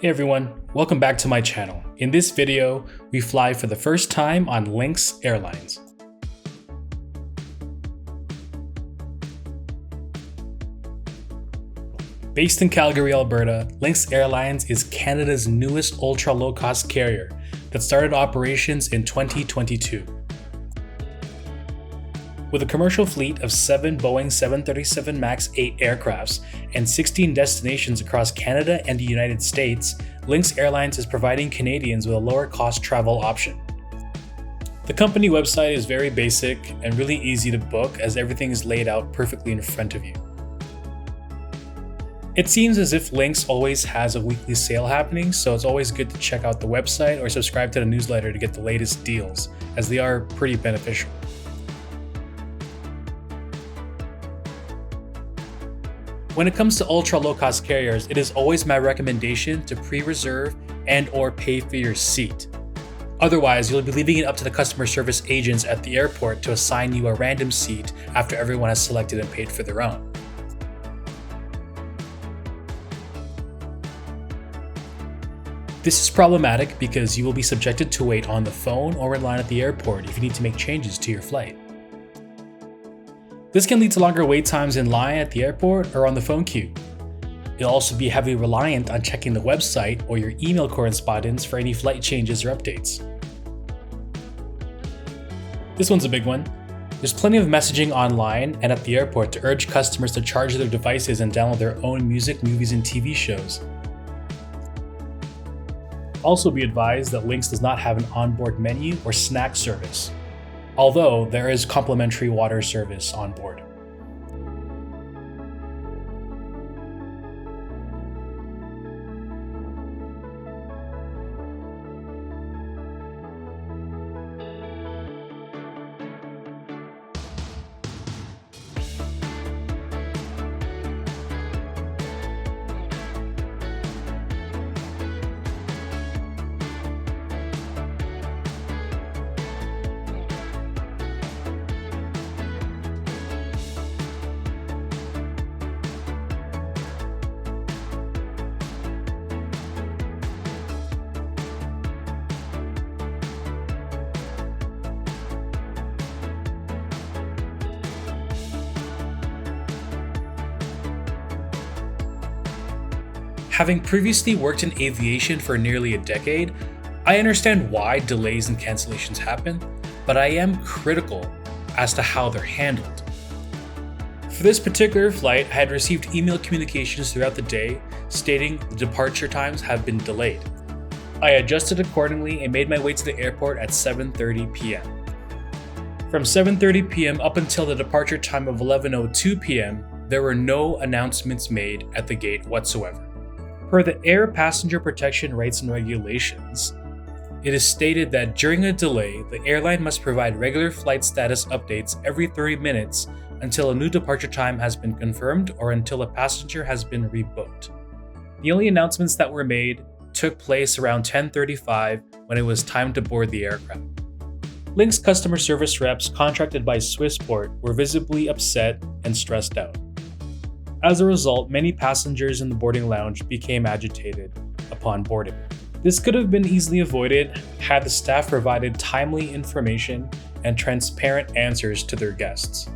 Hey everyone, welcome back to my channel. In this video, we fly for the first time on Lynx Airlines. Based in Calgary, Alberta, Lynx Airlines is Canada's newest ultra-low-cost carrier that started operations in 2022. With a commercial fleet of 7 Boeing 737 MAX 8 aircrafts and 16 destinations across Canada and the United States, Lynx Airlines is providing Canadians with a lower cost travel option. The company website is very basic and really easy to book as everything is laid out perfectly in front of you. It seems as if Lynx always has a weekly sale happening, so it's always good to check out the website or subscribe to the newsletter to get the latest deals, as they are pretty beneficial. When it comes to ultra low-cost carriers, it is always my recommendation to pre-reserve and or pay for your seat. Otherwise, you'll be leaving it up to the customer service agents at the airport to assign you a random seat after everyone has selected and paid for their own. This is problematic because you will be subjected to wait on the phone or in line at the airport if you need to make changes to your flight. This can lead to longer wait times in line at the airport or on the phone queue. You'll also be heavily reliant on checking the website or your email correspondence for any flight changes or updates. This one's a big one. There's plenty of messaging online and at the airport to urge customers to charge their devices and download their own music, movies, and TV shows. Also be advised that Lynx does not have an onboard menu or snack service, although there is complimentary water service on board. Having previously worked in aviation for nearly a decade, I understand why delays and cancellations happen, but I am critical as to how they're handled. For this particular flight, I had received email communications throughout the day stating the departure times have been delayed. I adjusted accordingly and made my way to the airport at 7:30 p.m. From 7:30 p.m. up until the departure time of 11:02 p.m., there were no announcements made at the gate whatsoever. Per the Air Passenger Protection Rights and Regulations, it is stated that during a delay, the airline must provide regular flight status updates every 30 minutes until a new departure time has been confirmed or until a passenger has been rebooked. The only announcements that were made took place around 10:35 when it was time to board the aircraft. Lynx customer service reps contracted by Swissport were visibly upset and stressed out. As a result, many passengers in the boarding lounge became agitated upon boarding. This could have been easily avoided had the staff provided timely information and transparent answers to their guests.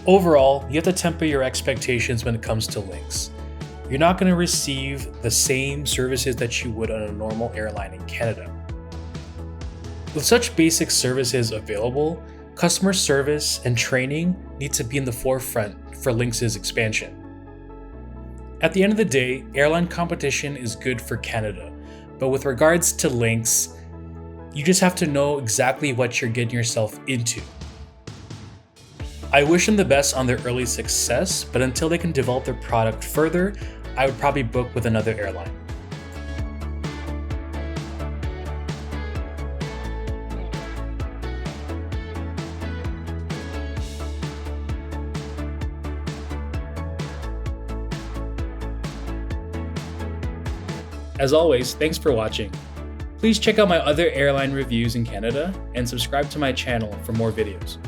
Overall, you have to temper your expectations when it comes to Lynx. You're not going to receive the same services that you would on a normal airline in Canada. With such basic services available, customer service and training need to be in the forefront for Lynx's expansion. At the end of the day, airline competition is good for Canada, but with regards to Lynx, you just have to know exactly what you're getting yourself into. I wish them the best on their early success, but until they can develop their product further, I would probably book with another airline. As always, thanks for watching. Please check out my other airline reviews in Canada and subscribe to my channel for more videos.